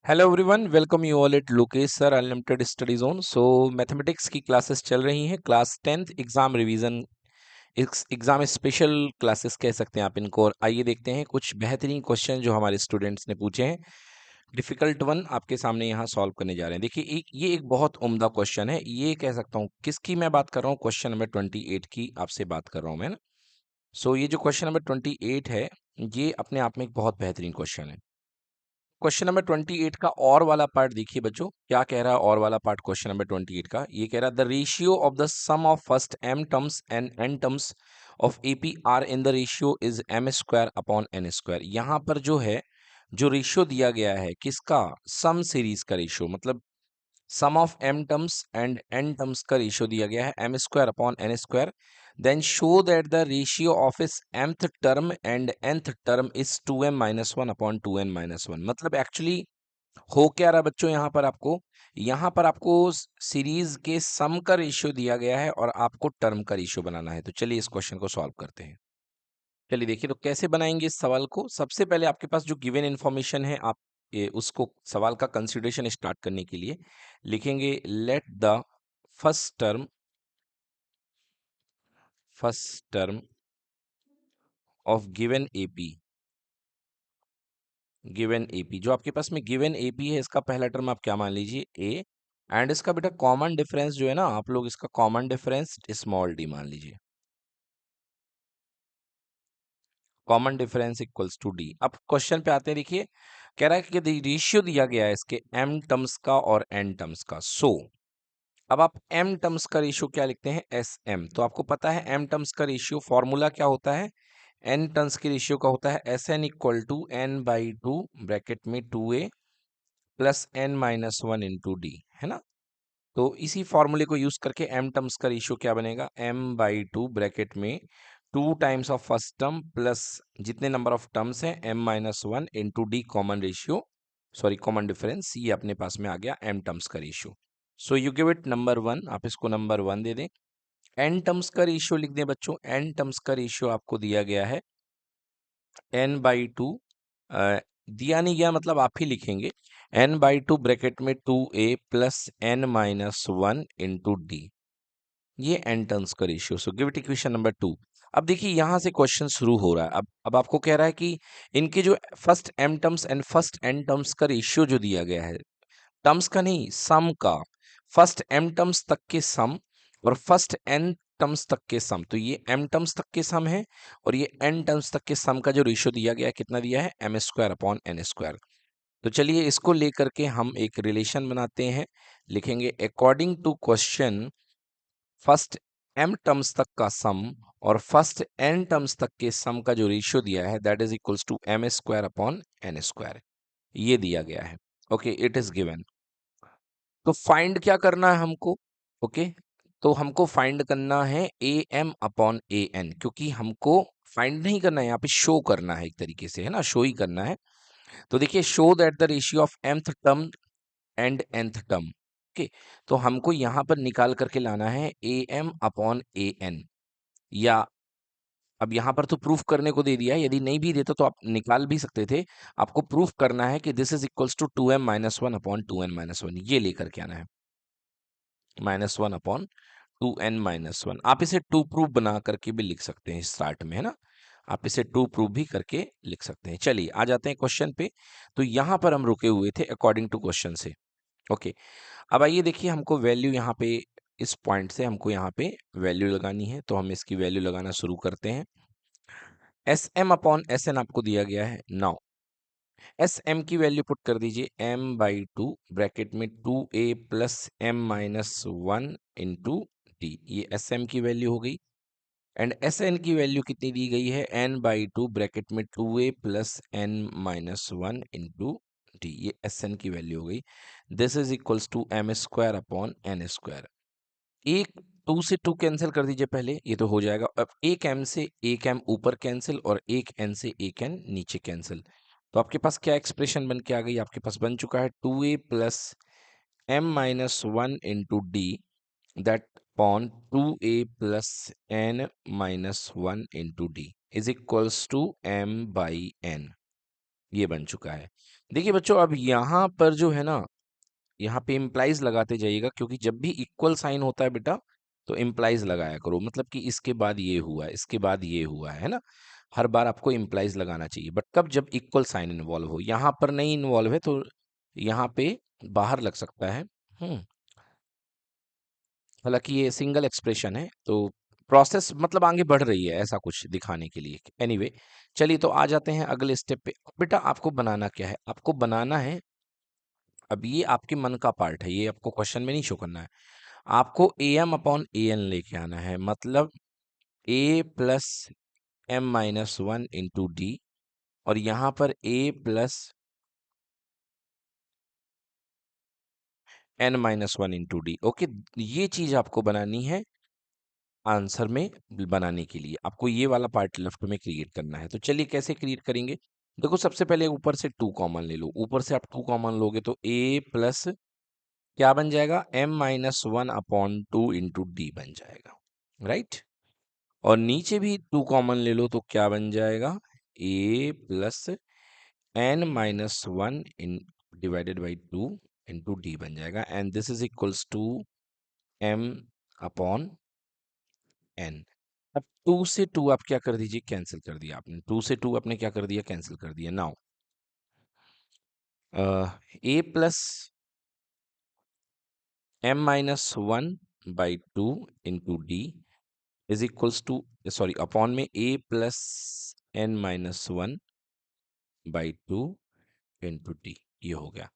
Hello everyone, welcome you all at Lokesh sir unlimited study zone. So mathematics की classes चल रही हैं। Class 10th exam revision, exam special classes कह सकते हैं आप इनको। और आइए देखते हैं कुछ बेहतरीन क्वेश्चन जो हमारे स्टूडेंट्स ने पूछे हैं। डिफिकल्ट वन आपके सामने यहाँ सॉल्व करने जा रहे हैं। देखिए, ये एक बहुत उम्दा क्वेश्चन है। ये कह सकता हूँ किसकी मैं बात कर रहा हूँ, क्वेश्चन नंबर 28 की आपसे बात कर रहा हूँ मैं ना। सो ये जो क्वेश्चन नंबर 28 है, ये अपने आप में एक बहुत बेहतरीन क्वेश्चन है। क्वेश्चन नंबर 28 का और वाला पार्ट देखिए बच्चों, क्या कह रहा है और वाला पार्ट क्वेश्चन नंबर 28 का। ये कह रहा है the ratio of the sum of first m terms and n terms of AP are in the ratio is m square upon n square. यहाँ पर जो है, जो रेशियो दिया गया है किसका, सम सीरीज का रेशियो, मतलब sum of m terms and n terms का रेशियो दिया गया है m square upon n square. Then show that the ratio of इस mth term and nth term is 2m minus one upon 2n minus one. मतलब actually हो क्या रहा है बच्चों, यहाँ पर आपको सीरीज के सम का रेशियो दिया गया है और आपको टर्म का रेशियो बनाना है। तो चलिए इस क्वेश्चन को सॉल्व करते हैं। चलिए देखिए, तो कैसे बनाएंगे इस सवाल को। सबसे पहले आपके पास जो गिवन इन्फॉर्मेशन है, आप उसको सवाल का कंसिडरेशन स्टार्ट करने के लिए लिखेंगे let the first term first term of given AP, जो आपके पास में गिवन एपी है, इसका पहला टर्म आप क्या मान लीजिए, ए। एंड इसका बेटा कॉमन डिफरेंस जो है ना, आप लोग इसका कॉमन डिफरेंस स्मॉल डी मान लीजिए। Common difference equals to D. अब क्वेश्चन पे आते हैं। देखिए, कह रहा है कि रेशियो दिया गया है इसके m टर्म्स का और n टर्म्स का। अब आप m टर्म्स का रेशियो क्या लिखते हैं, एस एम। तो आपको पता है m टर्म्स का रेशियो फॉर्मूला क्या होता है, n टर्म्स की रेशियो का होता है S N equal to n by two bracket में 2a plus n minus one into D, है ना। तो इसी फॉर्मूले को यूज करके m टर्म्स का रेशियो क्या बनेगा, m बाई टू ब्रैकेट में 2 times of first term plus जितने नंबर ऑफ टर्म्स हैं m minus one into D common ratio, sorry common difference, ये अपने पास में आ गया m टर्म्स का ratio. So you give it number one, आप इसको नंबर वन दे दें। n टर्म्स का रेशियो लिख दें बच्चों। n टर्म्स का रेशियो आपको दिया गया है n बाई टू, दिया नहीं गया मतलब आप ही लिखेंगे, n बाई टू ब्रैकेट में 2a plus n minus one into D, ये n टर्म्स का ratio. So give it equation number two. अब देखिए, यहां से क्वेश्चन शुरू हो रहा है। अब आपको कह रहा है कि इनके जो first m terms and first n terms का रेशियो जो दिया गया है, टर्म्स का नहीं, सम का, फर्स्ट m टर्म्स तक के सम और फर्स्ट n टर्म्स तक के सम। तो ये m टर्म्स तक के सम है और ये n टर्म्स तक के सम का जो रेशियो दिया गया है, कितना दिया है, m square upon n square. तो चलिए इसको लेकर के हम एक रिलेशन बनाते हैं। लिखेंगे according to question, first m terms तक का सम और फर्स्ट n टर्म्स तक के सम का जो रेशियो दिया है, that is equals to m square upon n square, ये दिया गया है। Okay, it is given. तो फाइंड क्या करना है हमको, ओके, तो हमको फाइंड करना है A M upon A N, क्योंकि हमको फाइंड नहीं करना है, यहाँ पे शो करना है, एक तरीके से है ना, शो ही करना है। तो देखिए, show that the ratio of mth term and nth term, okay. तो हमको यहाँ पर निकाल करके लाना है A M upon A N, या अब यहाँ पर तो प्रूफ करने को दे दिया है, यदि नहीं भी देता तो आप निकाल भी सकते थे। आपको प्रूफ करना है कि this is equals to 2m minus one upon 2n minus one, ये लेकर के आना है, minus one upon 2n minus one. आप इसे टू प्रूफ बना करके भी लिख सकते हैं स्टार्ट में, है ना, आप इसे टू प्रूफ भी करके लिख सकते हैं। चलिए आ जाते हैं क्वेश्चन पे। तो यहाँ पर हम रुके हुए थे अकॉर्डिंग टू क्वेश्चन से, ओके। अब आइए देखिए, हमको वैल्यू यहाँ पे, इस पॉइंट से हमको यहाँ पे वैल्यू लगानी है, तो हम इसकी वैल्यू लगाना शुरू करते हैं। S M upon S N आपको दिया गया है। नाउ एस एम की वैल्यू पुट कर दीजिए, m बाई टू ब्रैकेट में 2a plus m minus one into D, ये एस एम की वैल्यू हो गई। एंड एस एन की वैल्यू कितनी दी गई है, n बाई टू ब्रैकेट में 2a plus n minus one into D, ये एस एन की वैल्यू हो गई। This is equals to m square upon n square. एक 2 से 2 कैंसिल कर दीजिए पहले, ये तो हो जाएगा। अब एक m से एक m ऊपर कैंसिल और एक n से एक n नीचे कैंसिल। तो आपके पास क्या एक्सप्रेशन बन के आ गई, आपके पास बन चुका है 2a plus m minus one into D, that upon 2a plus n minus one into D is equals to m by n। ये बन चुका है। देखिए बच्चों, अब यहाँ पर जो है ना, यहाँ पे इम्प्लाइज लगाते जाइएगा, क्योंकि जब भी इक्वल साइन होता है बेटा, तो इम्प्लाइज लगाया करो। मतलब कि इसके बाद ये हुआ, इसके बाद ये हुआ है ना, हर बार आपको इम्प्लाइज लगाना चाहिए। बट कब? जब इक्वल साइन इन्वॉल्व हो। यहाँ पर नहीं इन्वॉल्व है तो यहाँ पे बाहर लग सकता है। हालांकि ये सिंगल एक्सप्रेशन है, तो प्रोसेस मतलब आगे बढ़ रही है, ऐसा कुछ दिखाने के लिए। एनीवे, चलिए तो आ जाते हैं अगले स्टेप पे। बेटा आपको बनाना क्या है? आपको बनाना है, अब ये आपके मन का पार्ट है, ये आपको क्वेश्चन में नहीं शो करना है। आपको A M upon A N लेके आना है, मतलब A plus M minus one into D, और यहाँ पर A plus N minus one into D. Okay, ये चीज आपको बनानी है आंसर में। बनाने के लिए आपको ये वाला पार्ट लेफ्ट में क्रिएट करना है। तो चलिए कैसे क्रिएट करेंगे? देखो, सबसे पहले ऊपर से टू कॉमन ले लो। ऊपर से आप टू कॉमन लोगे तो ए प्लस क्या बन जाएगा? M minus one upon two into D बन जाएगा, राइट। और नीचे भी टू कॉमन ले लो तो क्या बन जाएगा? A plus N minus one इन divided by two into D बन जाएगा, and this is equals to M upon N. अब टू से टू आप क्या कर दीजिए? कैंसिल कर दिया आपने। टू से टू आपने क्या कर दिया? कैंसिल कर दिया। Now A plus M minus one by two into D is equals to, sorry, upon में A plus N minus one by two into D, ये हो गया।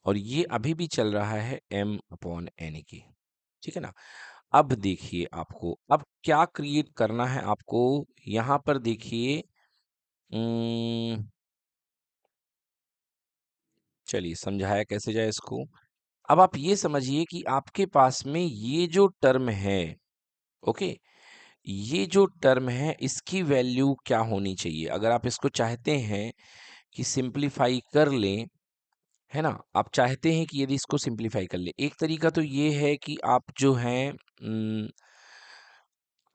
और ये अभी भी चल रहा है m अपॉन एन की, ठीक है ना। अब देखिए आपको अब क्या क्रिएट करना है आपको। यहां पर देखिए, चलिए समझाया कैसे जाए इसको। अब आप ये समझिए कि आपके पास में ये जो टर्म है, ओके, ये जो टर्म है इसकी वैल्यू क्या होनी चाहिए? अगर आप इसको चाहते हैं कि सिंप्लीफाई कर लें, है ना, आप चाहते हैं कि यदि इसको सिंप्लीफाई कर ले, एक तरीका तो ये है कि आप जो हैं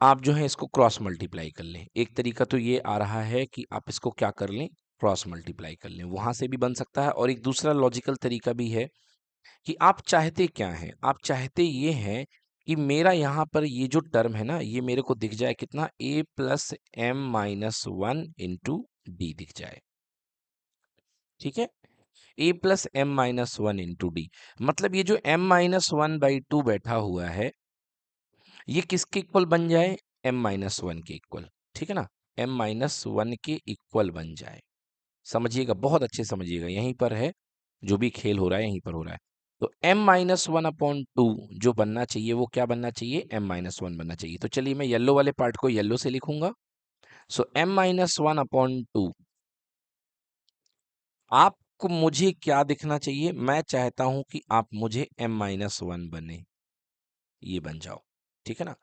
आप जो है इसको क्रॉस मल्टीप्लाई कर लें। एक तरीका तो ये आ रहा है कि आप इसको क्या कर लें? क्रॉस मल्टीप्लाई कर लें, वहां से भी बन सकता है। और एक दूसरा लॉजिकल तरीका भी है कि आप चाहते क्या हैं? आप चाहते ये हैं कि मेरा यहाँ पर ये जो टर्म है ना, ये मेरे को दिख जाए कितना? A plus M minus one into D दिख जाए, ठीक है। A plus M minus one into D, मतलब ये जो M minus one by two बैठा हुआ है, ये किसके इक्वल बन जाए? एम माइनस वन के इक्वल, ठीक है ना। एम माइनस वन के इक्वल बन जाए। समझिएगा, बहुत अच्छे समझिएगा, यहीं पर है जो भी खेल हो रहा है, यहीं पर हो रहा है। तो m minus one upon to जो बनना चाहिए वो क्या बनना चाहिए? m माइनस वन बनना चाहिए। तो चलिए मैं येलो वाले पार्ट को येलो से लिखूंगा। सो m minus one upon to, आपको मुझे क्या दिखना चाहिए? मैं चाहता हूं कि आप मुझे m माइनस वन बने, ये बन जाओ, ठीक है ना।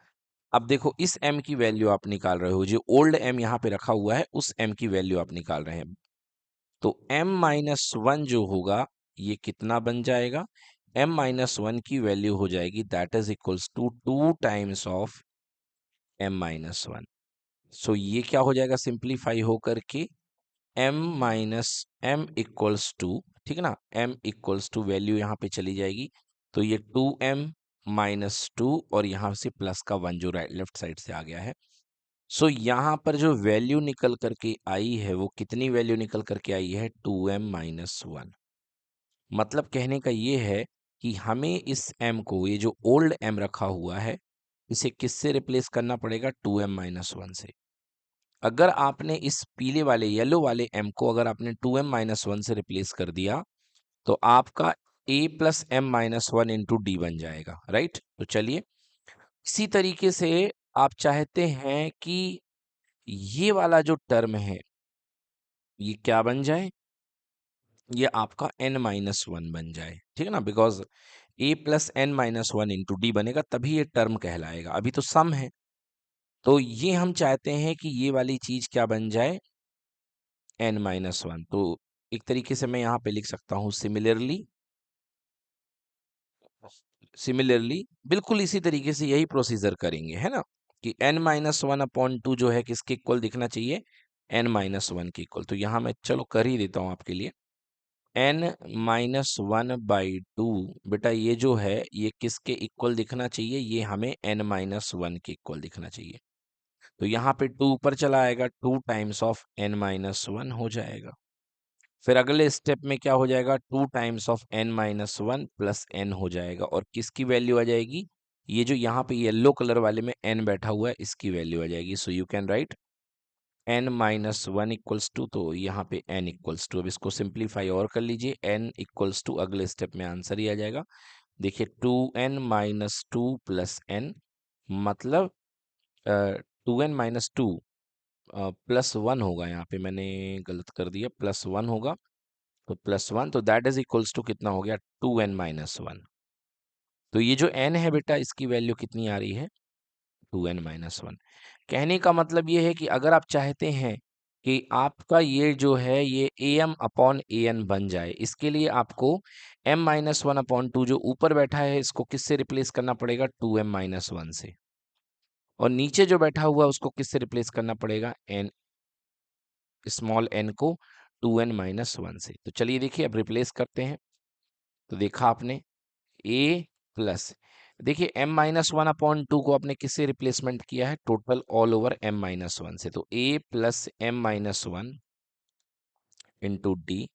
अब देखो, इस m की वैल्यू आप निकाल रहे हो, जो ओल्ड m यहाँ पे रखा हुआ है उस m की वैल्यू आप निकाल रहे हैं। तो m माइनस वन जो होगा ये कितना बन जाएगा? m माइनस वन की वैल्यू हो जाएगी that is equals to two times of m minus one. So ये क्या हो जाएगा? सिंप्लीफाई हो करके m minus M equals to, ठीक है ना, m इक्वल्स टू वैल्यू यहाँ पे चली जाएगी, तो ये टू एम माइनस टू, और यहाँ से प्लस का वन जो राइट लेफ्ट साइड से आ गया है। सो यहाँ पर जो वैल्यू निकल करके आई है वो कितनी वैल्यू निकल करके आई है? Two M minus one. मतलब कहने का ये है कि हमें इस m को, ये जो ओल्ड m रखा हुआ है, इसे किससे रिप्लेस करना पड़ेगा? टू एम माइनस वन से। अगर आपने इस पीले वाले येलो वाले m को अगर आपने टू एम माइनस वन से रिप्लेस कर दिया तो आपका a plus M minus one into D बन जाएगा, राइट। तो चलिए, इसी तरीके से आप चाहते हैं कि ये वाला जो टर्म है ये क्या बन जाए? ये आपका n माइनस वन बन जाए, ठीक है ना, because a plus N minus one into D बनेगा तभी ये टर्म कहलाएगा। अभी तो सम है, तो ये हम चाहते हैं कि ये वाली चीज क्या बन जाए? n minus one. तो एक तरीके से मैं यहाँ पे लिख सकता हूँ सिमिलरली, सिमिलरली बिल्कुल इसी तरीके से यही प्रोसीजर करेंगे, है ना, कि n minus one upon to जो है किसके इक्वल दिखना चाहिए? n-1 के इक्वल। तो यहाँ मैं चलो कर ही देता हूँ आपके लिए। n-1/2 बेटा ये जो है ये किसके इक्वल दिखना चाहिए, ये हमें n-1 के इक्वल दिखना चाहिए। तो यहाँ पे 2 ऊपर चला आएगा, 2 टाइम्स ऑफ n-1 हो जाएगा। फिर अगले स्टेप में क्या हो जाएगा, 2 times of n-1 plus n हो जाएगा, और किसकी वैल्यू आ जाएगी, ये जो यहाँ पे येलो कलर वाले में n बैठा हुआ है इसकी वैल्यू आ जाएगी। So you can write n-1 equals to, तो यहाँ पे n इक्वल्स टू, अब इसको सिंप्लीफाई और कर लीजिए, n इक्वल्स टू, अगले स्टेप में आंसर ही आ जाएगा। देखिए 2n-2 प्लस n, मतलब 2n-2 प्लस 1 होगा, यहाँ पे मैंने गलत कर दिया, प्लस 1 होगा, तो प्लस 1, तो दैट इज इक्वल्स टू कितना हो गया, 2n-1। तो ये जो n है बेटा इसकी वैल्यू कितनी आ रही है, 2n-1। कहने का मतलब ये है कि अगर आप चाहते हैं कि आपका ये जो है ये am अपॉन an बन जाए, इसके लिए आपको m-1/2 जो ऊपर बैठा है इसको किससे रिप्लेस करना पड़ेगा, 2m-1 से, और नीचे जो बैठा हुआ है उसको किससे रिप्लेस करना पड़ेगा, n स्मॉल n को 2n-1 से। तो चलिए देखिए अब रिप्लेस करते हैं। तो देखा आपने a प्लस, देखिए m-1/2 को आपने किससे रिप्लेसमेंट किया है, टोटल ऑल ओवर m-1 से, तो a plus m-1 into D,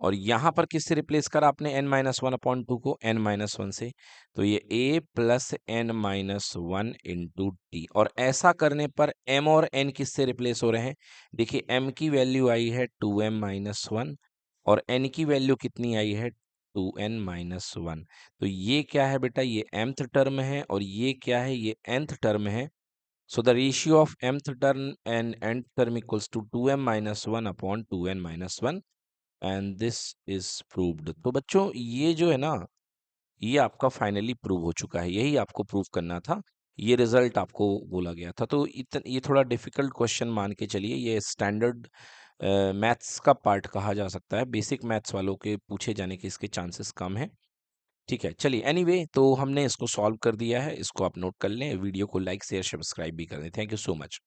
और यहाँ पर किससे रिप्लेस करा आपने n-1/2 को, n-1 से, तो ये a plus n-1 into D, और ऐसा करने पर m और n किससे रिप्लेस हो रहे हैं, देखिए m की वैल्यू आई है 2m-1 और n की वैल्यू कितनी आई है 2n-1। तो ये क्या है बेटा, ये mth टर्म है, और ये क्या है, ये nth टर्म है। So the ratio of mth term and nth term equals to 2m-1 upon 2n-1, and this is proved. तो बच्चों ये जो है ना, ये आपका फाइनली प्रूव हो चुका है, यही आपको प्रूव करना था, ये रिजल्ट आपको बोला गया था। तो ये थोड़ा डिफिकल्ट क्वेश्चन मान के चलिए, ये स्टैंडर्ड मैथ्स का पार्ट कहा जा सकता है, बेसिक मैथ्स वालों के पूछे जाने के इसके चांसेस कम है। ठीक है, चलिए एनीवे, तो हमने इसको सॉल्व कर दिया है, इसको आप नोट कर लें, वीडियो को लाइक शेयर सब्सक्राइब भी कर दें। Thank you so much.